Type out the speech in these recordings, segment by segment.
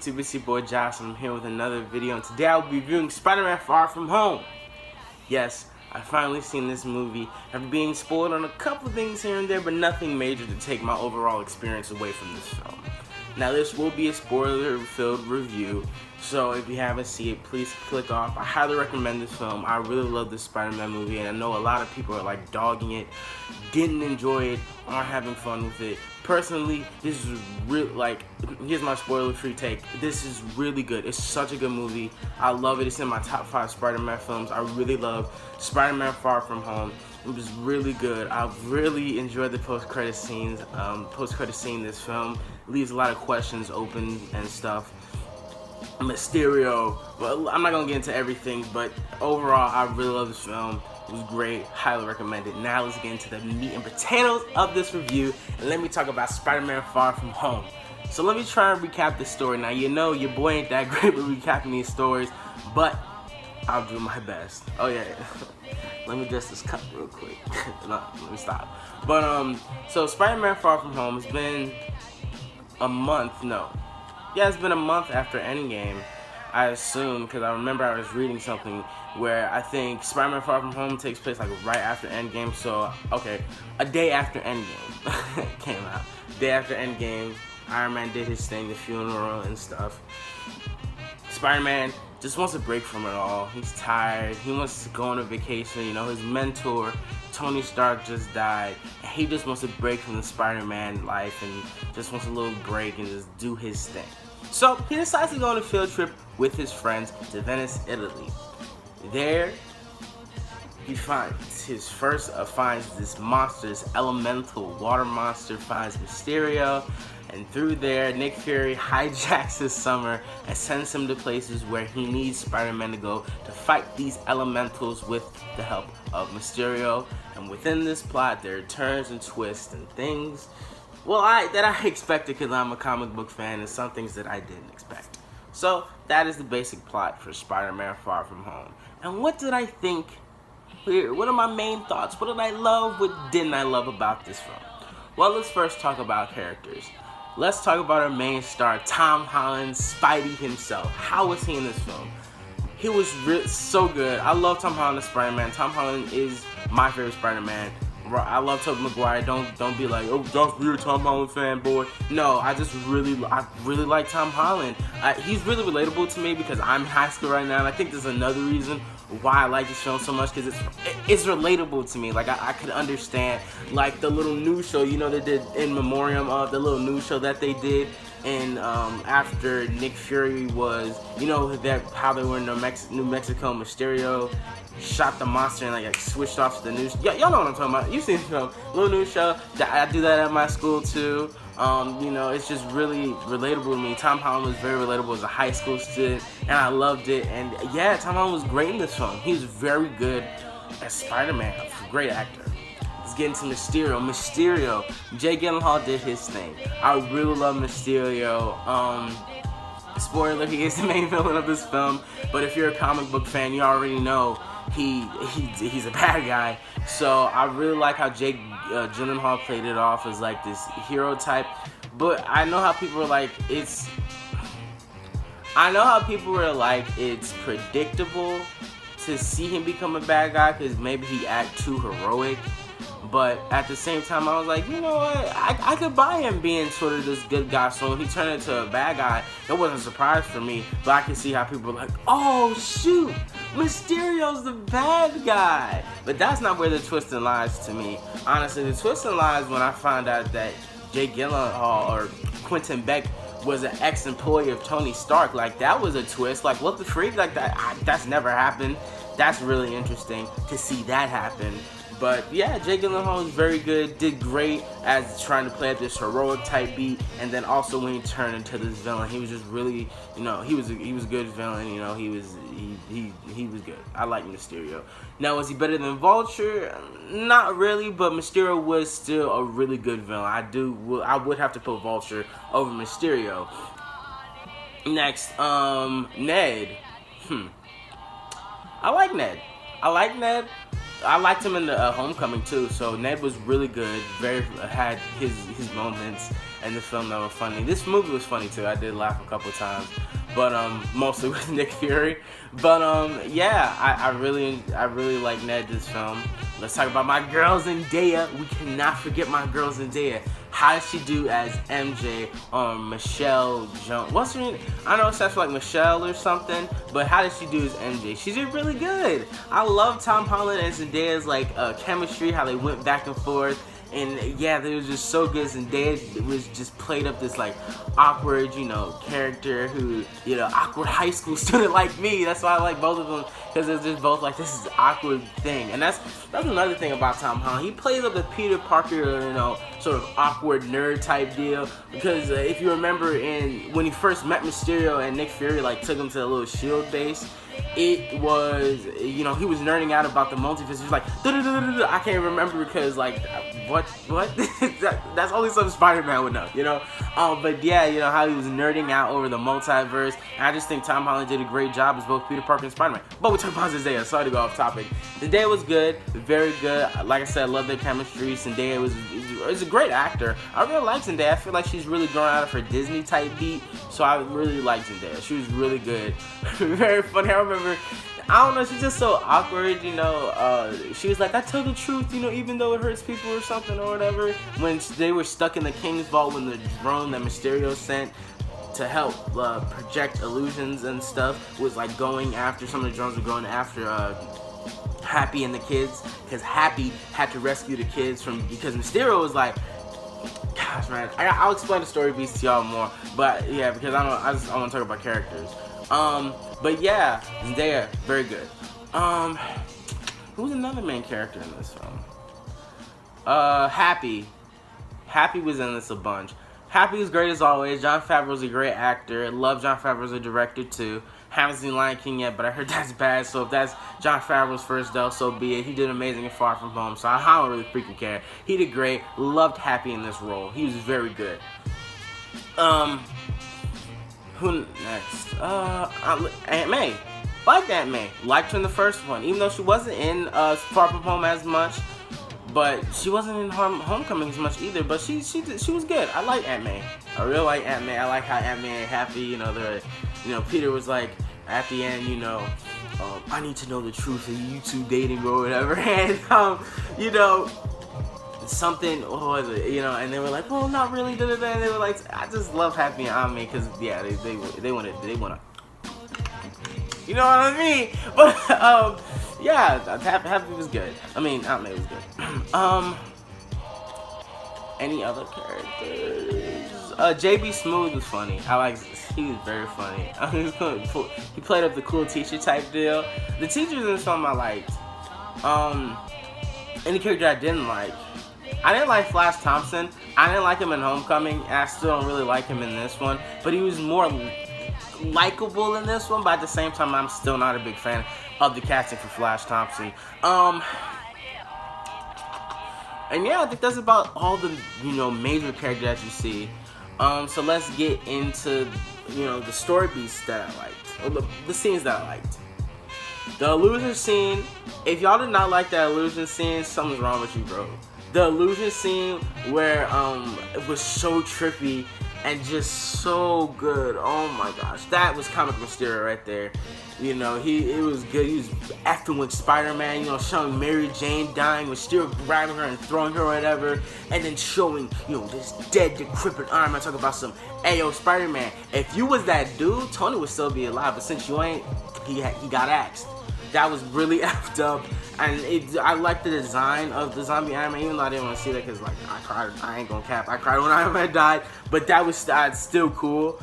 YouTube? It's your boy Josh, and I'm here with another video, and today I'll be reviewing Spider-Man Far From Home. Yes, I've finally seen this movie. I'm being spoiled on a couple things here and there, but nothing major to take my overall experience away from this film. Now, this will be a spoiler-filled review, so if you haven't seen it, please click off. I highly recommend this film. I really love this Spider-Man movie, and I know a lot of people are like dogging it, didn't enjoy it, aren't having fun with it. Personally, this is real. Like, here's my spoiler-free take. This is really good. It's such a good movie. I love it. It's in my top 5 Spider-Man films. I really love Spider-Man Far From Home. It was really good. I really enjoyed the post-credit scenes. Post-credit scene in this film leaves a lot of questions open and stuff. Mysterio. Well, I'm not gonna get into everything, but overall, I really love this film. It was great. Highly recommend it. Now let's get into the meat and potatoes of this review, and let me talk about Spider-Man Far From Home. So let me try and recap this story. Now, you know your boy ain't that great with recapping these stories, but I'll do my best. Oh yeah. Let me adjust this cup real quick. No, let me stop. But so Spider-Man Far From Home, it's been a month. No, yeah, it's been a month after Endgame, I assume, because I remember I was reading something where I think Spider-Man Far From Home takes place like right after Endgame. So okay, a day after Endgame came out. Day after Endgame, Iron Man did his thing, the funeral and stuff. Spider-Man just wants a break from it all. He's tired. He wants to go on a vacation. You know, his mentor, Tony Stark, just died. And he just wants a break from the Spider-Man life and just wants a little break and just do his thing. So he decides to go on a field trip with his friends to Venice, Italy. There, he finds this monster, this elemental water monster, finds Mysterio. And through there, Nick Fury hijacks his summer and sends him to places where he needs Spider-Man to go to fight these elementals with the help of Mysterio. And within this plot, there are turns and twists and things, well, that I expected because I'm a comic book fan, and some things that I didn't expect. So that is the basic plot for Spider-Man Far From Home. And what did I think here? What are my main thoughts? What did I love? What didn't I love about this film? Well, let's first talk about characters. Let's talk about our main star, Tom Holland, Spidey himself. How was he in this film? He was so good. I love Tom Holland as Spider-Man. Tom Holland is my favorite Spider-Man. I love Tobey Maguire. Don't be like, oh, Josh, you're a Tom Holland fanboy. No, I really like Tom Holland. He's really relatable to me because I'm in high school right now, and I think there's another reason why I like this film so much, because it's relatable to me. Like, I could understand, like, the little news show, you know, they did in memoriam of the little news show that they did. And after Nick Fury was, you know, that how they were in New Mexico, Mysterio shot the monster and like switched off to the news. Y'all know what I'm talking about. You've seen the film, little news show. I do that at my school too. You know, it's just really relatable to me. Tom Holland was very relatable as a high school student, and I loved it. And yeah, Tom Holland was great in this film. He was very good as Spider-Man. Great actor. Let's get into Mysterio. Mysterio, Jake Gyllenhaal did his thing. I really love Mysterio. Spoiler, he is the main villain of this film, but if you're a comic book fan, you already know he's a bad guy. So I really like how Jake Gyllenhaal played it off as like this hero type. But I know how people were like, it's predictable to see him become a bad guy because maybe he act too heroic. But at the same time, I was like, you know what? I could buy him being sort of this good guy. So when he turned into a bad guy, it wasn't a surprise for me. But I could see how people were like, oh, shoot, Mysterio's the bad guy. But that's not where the twist lies to me. Honestly, the twist lies when I found out that Jake Gyllenhaal or Quentin Beck was an ex-employee of Tony Stark. Like, that was a twist. Like, what the freak? Like, that's never happened. That's really interesting to see that happen. But yeah, Jake Gyllenhaal was very good, did great as trying to play up this heroic type beat, and then also when he turned into this villain, he was just really, you know, he was a good villain. You know, he was good. I like Mysterio. Now, was he better than Vulture? Not really, but Mysterio was still a really good villain. I would have to put Vulture over Mysterio. Next, Ned. I like Ned. I liked him in the Homecoming too. So Ned was really good. Very had his moments in the film that were funny. This movie was funny too. I did laugh a couple times, but mostly with Nick Fury. But yeah, I really like Ned this film. Let's talk about my girl Zendaya. We cannot forget my girl Zendaya. How did she do as MJ or Michelle Jones? What's her name? I know it sounds like Michelle or something, but how did she do as MJ? She did really good. I love Tom Holland and Zendaya's like chemistry, how they went back and forth. And yeah, they was just so good. Zendaya was just played up this like awkward, character who, awkward high school student like me. That's why I like both of them, because it's just both like, this is awkward thing. And that's another thing about Tom Holland. He plays up the Peter Parker, sort of awkward nerd type deal. Because if you remember when he first met Mysterio and Nick Fury like took him to the little SHIELD base, it was, he was nerding out about the multiverse. He was like, I can't remember because like, what? That's only some Spider-Man would know, But yeah, how he was nerding out over the multiverse. And I just think Tom Holland did a great job as both Peter Parker and Spider-Man. But we talk about Zendaya. Sorry to go off topic. Zendaya was good, very good. Like I said, I love their chemistry. Zendaya was a great actor. I really like Zendaya. I feel like she's really growing out of her Disney type beat. So I really like Zendaya. She was really good. Very funny. I remember, I don't know, she's just so awkward, she was like, I tell the truth, even though it hurts people or something or whatever, when they were stuck in the King's Vault when the drone that Mysterio sent to help project illusions and stuff was like going after, some of the drones were going after Happy and the kids, because Happy had to rescue the kids because Mysterio was like, gosh man, I'll explain the story beats to y'all more, but yeah, because I want to talk about characters. But yeah, Zendaya, very good. Who's another main character in this film? Happy. Happy was in this a bunch. Happy was great as always. Jon Favreau's a great actor. I love Jon Favreau as a director too. Haven't seen Lion King yet, but I heard that's bad. So if that's Jon Favreau's first though, so be it. He did amazing in Far From Home, so I don't really freaking care. He did great. Loved Happy in this role. He was very good. Who next? Aunt May. Liked Aunt May. Liked her in the first one, even though she wasn't in Far From Home as much. But she wasn't in Homecoming as much either. But she was good. I like Aunt May. I really like Aunt May. I like how Aunt May and Happy, Peter was like at the end, I need to know the truth of you two dating or whatever, and something, what was it, and they were like, well, not really, and they were like, I just love Happy and Aunt May, because yeah, they want to, you know what I mean? But yeah, Happy was good. I mean, Aunt May was good. Any other characters? JB Smoove was funny. He was very funny. He played up the cool teacher type deal. The teachers in this film I liked. Any character I didn't like, I didn't like Flash Thompson. I didn't like him in Homecoming, and I still don't really like him in this one. But he was more likable in this one, but at the same time, I'm still not a big fan of the casting for Flash Thompson. And yeah, I think that's about all the, major characters that you see. So let's get into, the story beats that I liked, or the scenes that I liked. The illusion scene, if y'all did not like that illusion scene, something's wrong with you, bro. The illusion scene where it was so trippy and just so good. Oh my gosh, that was comic Mysterio right there. It was good. He was acting with Spider-Man, showing Mary Jane dying, Mysterio grabbing her and throwing her or whatever, and then showing, this dead, decrepit Iron Man talking about some, Ayo, Spider-Man, if you was that dude, Tony would still be alive, but since you ain't, he got axed. That was really effed up, and I like the design of the zombie Iron Man, even though I didn't want to see that, because, like, I cried, I ain't gonna cap, I cried when Iron Man died, but that was still cool.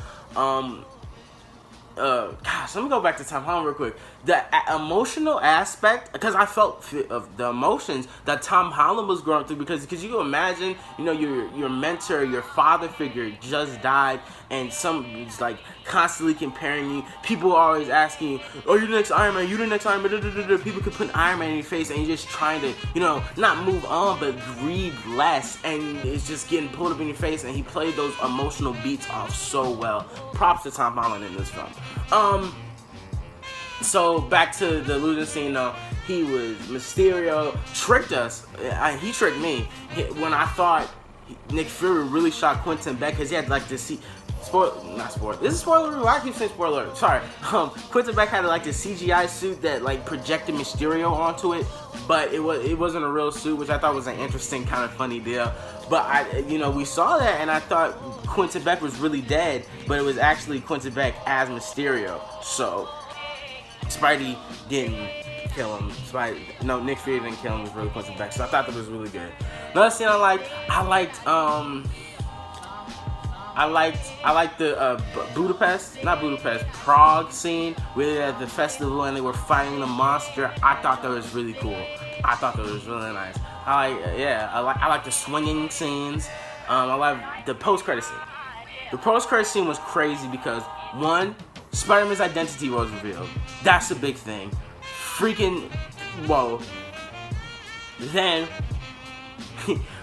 Gosh, let me go back to Tom Holland real quick. The emotional aspect, because I felt of the emotions that Tom Holland was going through, because you can imagine, your mentor, your father figure just died, and it's like constantly comparing you. People are always asking you, oh, you're the next Iron Man, you're the next Iron Man, people could put an Iron Man in your face, and you're just trying to, not move on, but grieve less, and it's just getting pulled up in your face, and he played those emotional beats off so well. Props to Tom Holland in this film. So back to the illusion scene though. Mysterio tricked us. He tricked me when I thought Nick Fury really shot Quentin Beck because he had like this. Not spoiler. This is spoiler. Why I keep saying spoiler? Sorry. Quentin Beck had like this CGI suit that like projected Mysterio onto it, but it wasn't a real suit, which I thought was an interesting kind of funny deal. But we saw that, and I thought Quentin Beck was really dead, but it was actually Quentin Beck as Mysterio. So Spidey didn't kill him. Nick Fury didn't kill him. It was really Quentin Beck. So I thought that was really good. Another scene I liked the Prague scene where they had the festival and they were fighting the monster. I thought that was really cool. I thought that was really nice. I like the swinging scenes. I like the post-credit scene. The post-credit scene was crazy because, one, Spider-Man's identity was revealed. That's the big thing. Freaking, whoa. Then,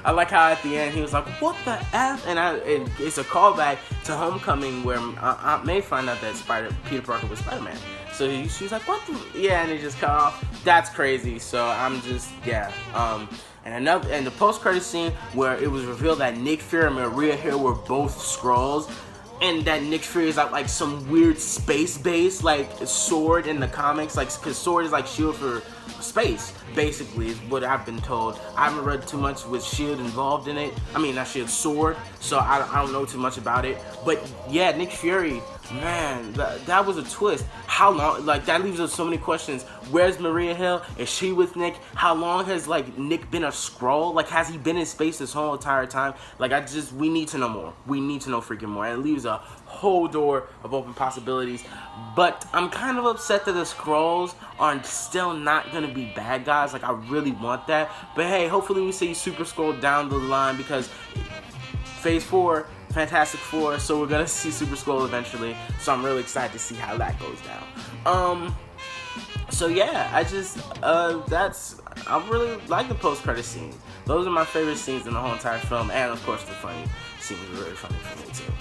I like how at the end he was like, "What the F?" And it's a callback to Homecoming where Aunt May found out that Peter Parker was Spider-Man. So she's like, "What the?" Yeah, and he just cut off. That's crazy. So I'm just and the post-credit scene where it was revealed that Nick Fury and Maria Hill were both Skrulls, and that Nick Fury is like some weird space base like sword in the comics, like because sword is like shield for space, basically, is what I've been told. I haven't read too much with shield involved in it. I mean, not shield, sword. So I don't know too much about it. But yeah, Nick Fury, man, that was a twist. How long? Like that leaves us so many questions. Where's Maria Hill? Is she with Nick? How long has like Nick been a Skrull? Like has he been in space this whole entire time? Like we need to know more. We need to know freaking more. And it leaves a whole door of open possibilities. But I'm kind of upset that the Skrulls are still not gonna be bad guys. Like I really want that. But hey, hopefully we see Super Skrull down the line because Phase 4, Fantastic Four, so we're gonna see Super Skrull eventually. So I'm really excited to see how that goes down. So yeah, I really like the post-credit scenes. Those are my favorite scenes in the whole entire film, and of course the funny scenes were really funny for me too.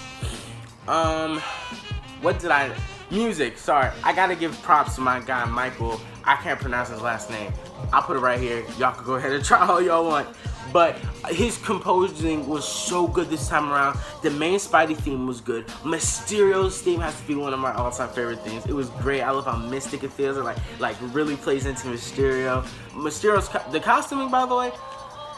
Music, sorry. I gotta give props to my guy, Michael. I can't pronounce his last name. I'll put it right here. Y'all can go ahead and try all y'all want. But his composing was so good this time around. The main Spidey theme was good. Mysterio's theme has to be one of my all-time favorite themes. It was great. I love how mystic it feels. It like really plays into Mysterio. The costuming, by the way,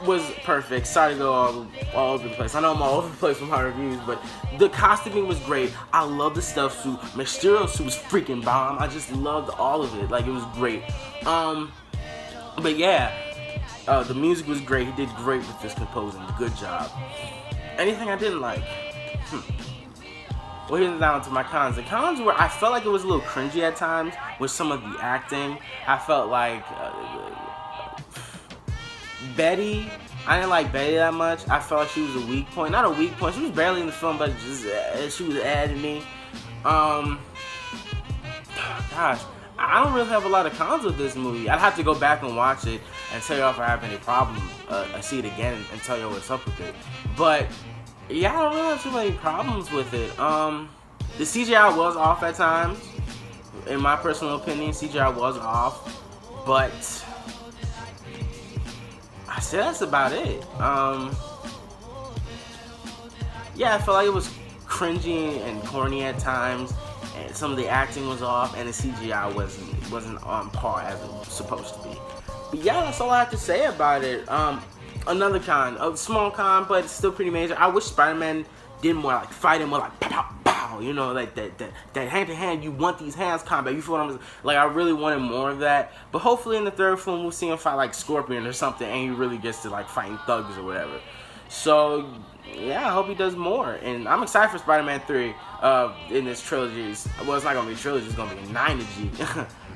was perfect. Sorry to go all over the place. I know I'm all over the place with my reviews, but the costuming was great. I love the stuff suit. Mysterio's suit was freaking bomb. I just loved all of it. Like it was great. But yeah, the music was great. He did great with this composing. Good job. Anything I didn't like? Well, here's down to my cons. The cons were I felt like it was a little cringy at times with some of the acting. I felt like Betty, I didn't like Betty that much. I felt like she was a weak point. Not a weak point. She was barely in the film, but just she was adding me. Gosh, I don't really have a lot of cons with this movie. I'd have to go back and watch it and tell you if I have any problem. I see it again and tell you what's up with it. But yeah, I don't really have too many problems with it. The CGI was off at times. In my personal opinion, CGI was off, but I said that's about it. Yeah, I felt like it was cringy and corny at times, and some of the acting was off, and the CGI wasn't on par as it was supposed to be. But yeah, that's all I have to say about it. Another con, a small con, but it's still pretty major. I wish Spider-Man did more, like fighting more, like pow pow. You know, like that hand to hand. You want these hands combat. You feel what I'm like? I really wanted more of that. But hopefully in the third film we'll see him fight like Scorpion or something, and he really gets to like fighting thugs or whatever. So yeah, I hope he does more. And I'm excited for Spider-Man 3 in this trilogy. Well, it's not gonna be a trilogy. It's gonna be a 9-G.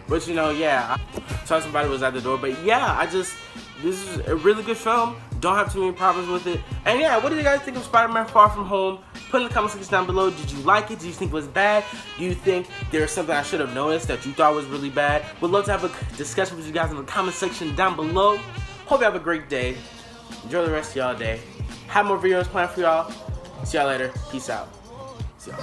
But you know, yeah. So somebody was at the door. But yeah, this is a really good film. Don't have too many problems with it. And yeah, what do you guys think of Spider-Man Far From Home? Put in the comment section down below. Did you like it? Do you think it was bad? Do you think there's something I should have noticed that you thought was really bad? Would love to have a discussion with you guys in the comment section down below. Hope you have a great day. Enjoy the rest of y'all day. Have more videos planned for y'all. See y'all later. Peace out. See y'all.